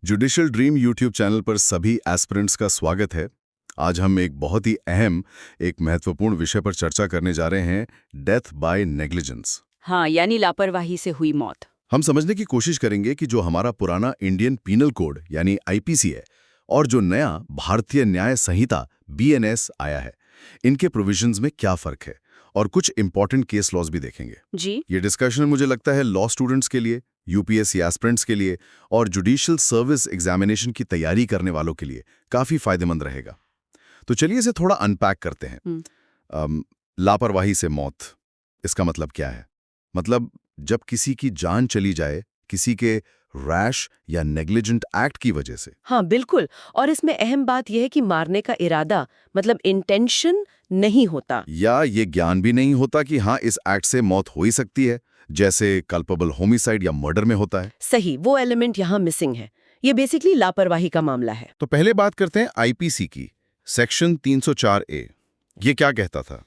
Judicial dream YouTube channel पर सभी aspirants का स्वागत है। आज हम एक बहुत ही अहम, एक महत्वपूर्ण विषय पर चर्चा करने जा रहे हैं, डेथ बाय नेग्लिजेंस। हाँ, यानी लापरवाही से हुई मौत। हम समझने की कोशिश करेंगे कि जो हमारा पुराना इंडियन पीनल कोड यानी आईपीसी है और जो नया भारतीय न्याय संहिता बीएनएस आया है, इनके प्रोविजंस में क्या फर्क है और कुछ इंपॉर्टेंट केस लॉज भी देखेंगे। जी ये डिस्कशन मुझे लगता है लॉ स्टूडेंट्स के लिए, यूपीएससी एस्पिरेंट्स के लिए और जुडिशियल सर्विस एग्जामिनेशन की तैयारी करने वालों के लिए काफी फायदेमंद रहेगा। तो चलिए इसे थोड़ा अनपैक करते हैं। लापरवाही से मौत, इसका मतलब क्या है? मतलब जब किसी की जान चली जाए किसी के रैश या नेग्लिजेंट एक्ट की वजह से। हाँ बिल्कुल। और इसमें अहम बात यह है कि मारने का इरादा मतलब इंटेंशन नहीं होता। या ये ज्ञान भी नहीं होता कि हाँ, इस एक्ट से मौत हो ही सकती है, जैसे कल्पेबल होमिसाइड या मर्डर में होता है। सही, वो एलिमेंट यहाँ मिसिंग है। ये बेसिकली लापरवाही का मामला है। तो पहले बात करते हैं आईपीसी की, सेक्शन 304A। ये क्या कहता था?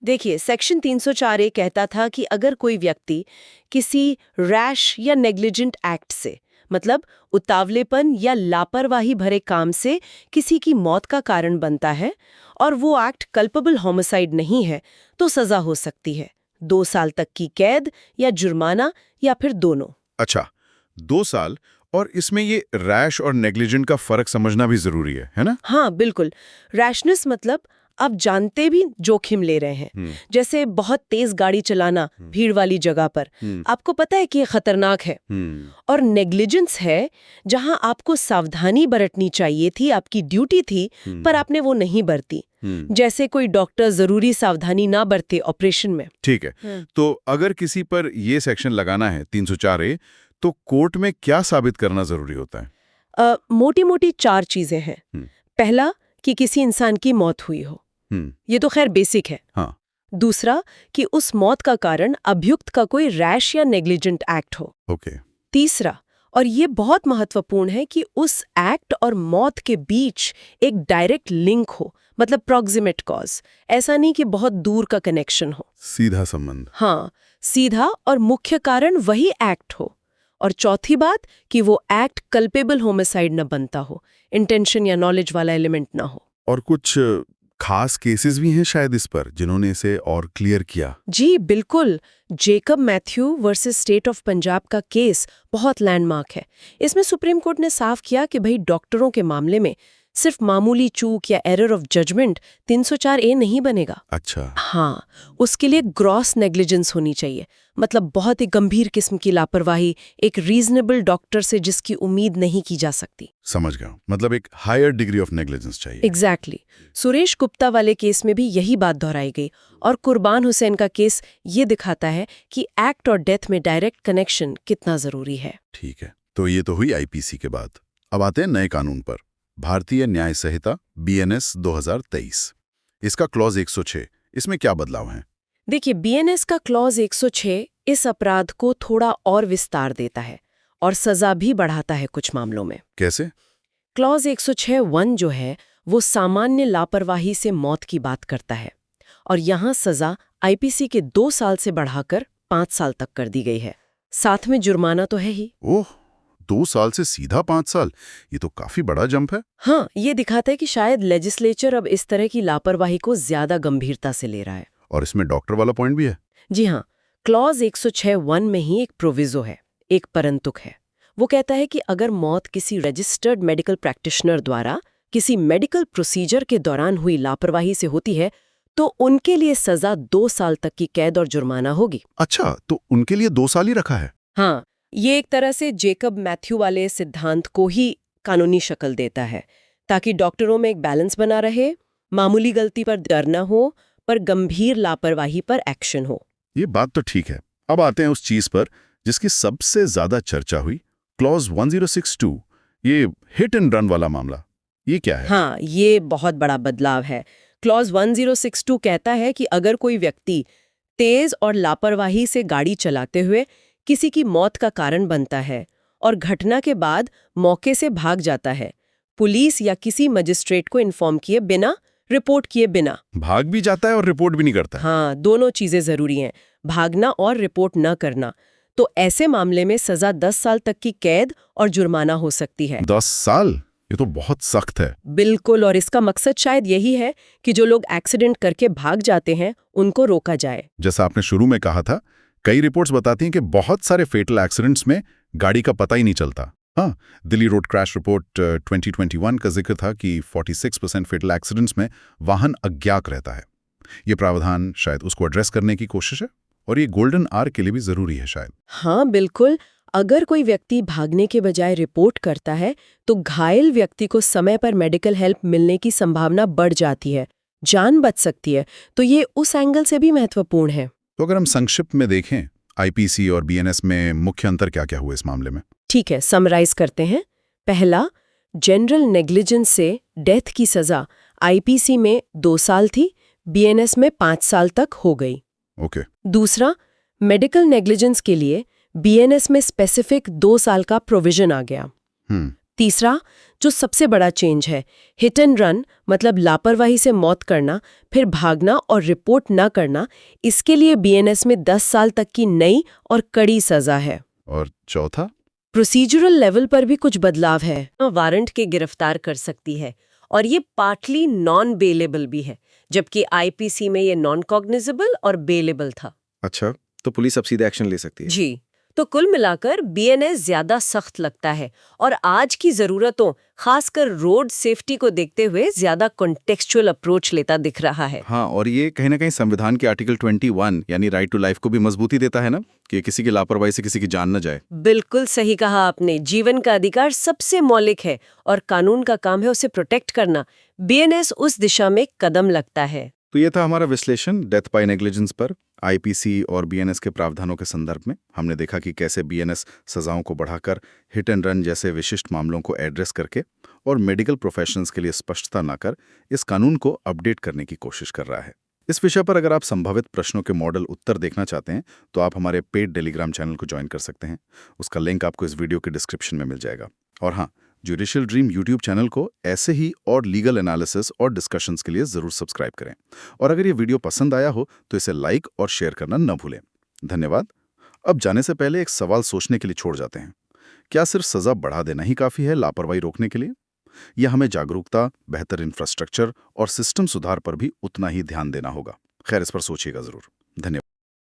देखिए, सेक्शन 304A कहता था कि अगर कोई व्यक्ति किसी रैश या नेग्लिजेंट एक्ट से मतलब उतावलेपन या लापरवाही भरे काम से किसी की मौत का कारण बनता है और वो एक्ट कल्पेबल होमिसाइड नहीं है, तो सजा हो सकती है 2 साल तक की कैद या जुर्माना या फिर दोनों। अच्छा, 2 साल। और इसमें ये रैश और नेग्लिजेंट का फर्क समझना भी जरूरी है ना? हाँ बिल्कुल। रैशनेस मतलब आप जानते भी जोखिम ले रहे हैं, जैसे बहुत तेज गाड़ी चलाना भीड़ वाली जगह पर। आपको पता है कि ये खतरनाक है। और नेग्लिजेंस है जहां आपको सावधानी बरतनी चाहिए थी, आपकी ड्यूटी थी, पर आपने वो नहीं बरती। जैसे कोई डॉक्टर जरूरी सावधानी ना बरते ऑपरेशन में। ठीक है। तो अगर किसी पर ये सेक्शन लगाना है 304A, तो कोर्ट में क्या साबित करना जरूरी होता है? मोटी मोटी 4 चीजें हैं। पहला, कि किसी इंसान की मौत हुई हो। ये तो खैर बेसिक है। हाँ। दूसरा, कि उस मौत का कारण अभियुक्त का कोई रैश या नेग्लिजेंट एक्ट हो। ओके। तीसरा, और ये बहुत महत्वपूर्ण है, कि उस एक्ट और मौत के बीच एक डायरेक्ट लिंक हो, मतलब प्रॉक्सिमेट कॉज। ऐसा नहीं कि बहुत दूर का कनेक्शन हो। सीधा संबंध। हाँ, सीधा और मुख्य कारण वही एक्ट हो। और चौथी बात, कि वो एक्ट कल्पेबल होमिसाइड न बनता हो, इंटेंशन या नॉलेज वाला एलिमेंट ना हो। और कुछ खास केसेस भी हैं शायद इस पर, जिन्होंने इसे और क्लियर किया। जी बिल्कुल। Jacob Matthew versus state of Punjab का केस बहुत लैंडमार्क है। इसमें सुप्रीम कोर्ट ने साफ किया कि भाई डॉक्टरों के मामले में सिर्फ मामूली चूक या एरर ऑफ जजमेंट 304A नहीं बनेगा। अच्छा। हाँ, उसके लिए ग्रॉस नेग्लिजेंस होनी चाहिए, मतलब बहुत ही गंभीर किस्म की लापरवाही, एक रीजनेबल डॉक्टर से जिसकी उम्मीद नहीं की जा सकती। समझ गया, मतलब एक हायर डिग्री ऑफ नेग्लिजेंस चाहिए। एग्जैक्टली। सुरेश गुप्ता वाले केस में भी यही बात दोहराई गई, और कुर्बान हुसैन का केस ये दिखाता है कि एक्ट और डेथ में डायरेक्ट कनेक्शन कितना जरूरी है। ठीक है, तो ये तो हुई आईपीसी के बाद। अब आते हैं नए कानून पर, भारतीय न्याय संहिता बीएनएस 2023। इसका क्लॉज 106, इसमें क्या बदलाव हैं? देखिए, बीएनएस का क्लॉज 106 इस अपराध को थोड़ा और विस्तार देता है और सजा भी बढ़ाता है कुछ मामलों में। कैसे? क्लॉज 106(1) जो है वो सामान्य लापरवाही से मौत की बात करता है, और यहाँ सजा आईपीसी के 2 साल से बढ़ाकर 5 साल तक कर दी गई है। साथ में जुर्माना तो है ही। ओह, 2 साल से सीधा 5 साल, ये तो काफी बड़ा जंप है। हाँ, ये दिखाता है कि शायद लेजिस्लेचर अब इस तरह की लापरवाही को ज्यादा गंभीरता से ले रहा है। और इसमें डॉक्टर वाला पॉइंट भी है। जी हाँ, क्लॉज 106(1) में ही एक प्रोविजो है, एक परंतुक है। वो कहता है कि अगर मौत किसी रजिस्टर्ड मेडिकल प्रैक्टिशनर द्वारा किसी मेडिकल प्रोसीजर के दौरान हुई लापरवाही से होती है, तो उनके लिए सजा 2 साल तक की कैद और जुर्माना होगी। अच्छा, तो उनके लिए 2 साल ही रखा है? हाँ, ये एक तरह से जेकब मैथ्यू वाले सिद्धांत को ही कानूनी शक्ल देता है, ताकि डॉक्टरों में एक बैलेंस बना रहे, मामूली गलती पर डर न हो, पर गंभीर लापरवाही पर एक्शन हो। ये बात तो ठीक है। अब आते हैं उस चीज पर जिसकी सबसे ज्यादा चर्चा हुई, क्लॉज 1062, ये हिट एंड रन वाला मामला। ये क्या है? हाँ, ये बहुत बड़ा बदलाव है। क्लॉज 1062 कहता है कि अगर कोई व्यक्ति तेज और लापरवाही से गाड़ी चलाते हुए किसी की मौत का कारण बनता है और घटना के बाद मौके से भाग जाता है, पुलिस या किसी मजिस्ट्रेट को इन्फॉर्म किए बिना, रिपोर्ट किए बिना। भाग भी जाता है और रिपोर्ट भी नहीं करता है। हाँ, दोनों चीजें जरूरी हैं, भागना और रिपोर्ट न करना। तो ऐसे मामले में सजा 10 साल तक की कैद और जुर्माना हो सकती है। 10 साल? ये तो बहुत सख्त है। बिल्कुल, और इसका मकसद शायद यही है कि जो लोग एक्सीडेंट करके भाग जाते हैं उनको रोका जाए। जैसा आपने शुरू में कहा था, कई रिपोर्ट्स बताती हैं कि बहुत सारे फेटल एक्सीडेंट्स में गाड़ी का पता ही नहीं चलता। हाँ, दिल्ली रोड क्रैश रिपोर्ट 2021 का जिक्र था कि 46% फेटल एक्सीडेंट्स में वाहन अज्ञात रहता है। ये प्रावधान शायद उसको एड्रेस करने की कोशिश है, और ये गोल्डन आवर के लिए भी जरूरी है शायद। हाँ बिल्कुल, अगर कोई व्यक्ति भागने के बजाय रिपोर्ट करता है तो घायल व्यक्ति को समय पर मेडिकल हेल्प मिलने की संभावना बढ़ जाती है, जान बच सकती है। तो ये उस एंगल से भी महत्वपूर्ण है। तो अगर हम संक्षिप्त में देखें, आईपीसी और बीएनएस में मुख्य अंतर क्या क्या हुए इस मामले में? ठीक है, समराइज करते हैं। पहला, जनरल नेग्लिजेंस से डेथ की सजा आईपीसी में 2 साल थी, बीएनएस में 5 साल तक हो गई। ओके। दूसरा, मेडिकल नेग्लिजेंस के लिए बीएनएस में स्पेसिफिक 2 साल का प्रोविजन आ गया। तीसरा, जो सबसे बड़ा चेंज है, हिट एंड रन मतलब लापरवाही से मौत करना, फिर भागना और रिपोर्ट न करना, इसके लिए बीएनएस में 10 साल तक की नई और कड़ी सजा है। और चौथा, प्रोसीजरल लेवल पर भी कुछ बदलाव है। वारंट के गिरफ्तार कर सकती है, और ये पार्टली नॉन बेलेबल भी है, जबकि आईपीसी में ये नॉन कॉग्निजेबल और बेलेबल था। अच्छा, तो पुलिस अब सीधे एक्शन ले सकती है। जी, तो कुल मिलाकर बीएनएस ज्यादा सख्त लगता है, और आज की जरूरतों, खासकर रोड सेफ्टी को देखते हुए ज्यादा कॉन्टेक्सचुअल अप्रोच लेता दिख रहा है। हाँ, और ये कहीं ना कहीं संविधान के आर्टिकल 21 यानी राइट टू लाइफ को भी मजबूती देता है ना, कि किसी की लापरवाही से किसी की जान न जाए। बिल्कुल सही कहा आपने। जीवन का अधिकार सबसे मौलिक है और कानून का काम है उसे प्रोटेक्ट करना। बीएनएस उस दिशा में कदम लगता है। तो ये था हमारा विश्लेषण डेथ बाय नेग्लिजेंस पर। आईपीसी और बीएनएस के प्रावधानों के संदर्भ में हमने देखा कि कैसे बीएनएस सजाओं को बढ़ाकर हिट एंड रन जैसे विशिष्ट मामलों को एड्रेस करके और मेडिकल प्रोफेशनल्स के लिए स्पष्टता न कर इस कानून को अपडेट करने की कोशिश कर रहा है। इस विषय पर अगर आप संभावित प्रश्नों के मॉडल उत्तर देखना चाहते हैं तो आप हमारे पेड टेलीग्राम चैनल को ज्वाइन कर सकते हैं। उसका लिंक आपको इस वीडियो के डिस्क्रिप्शन में मिल जाएगा। और हाँ, जुडिशियल ड्रीम यूट्यूब चैनल को ऐसे ही और लीगल एनालिसिस और डिस्कशंस के लिए जरूर सब्सक्राइब करें। और अगर ये वीडियो पसंद आया हो तो इसे लाइक और शेयर करना न भूलें। धन्यवाद। अब जाने से पहले एक सवाल सोचने के लिए छोड़ जाते हैं। क्या सिर्फ सजा बढ़ा देना ही काफी है लापरवाही रोकने के लिए, या हमें जागरूकता, बेहतर इंफ्रास्ट्रक्चर और सिस्टम सुधार पर भी उतना ही ध्यान देना होगा? खैर, इस पर सोचिएगा जरूर।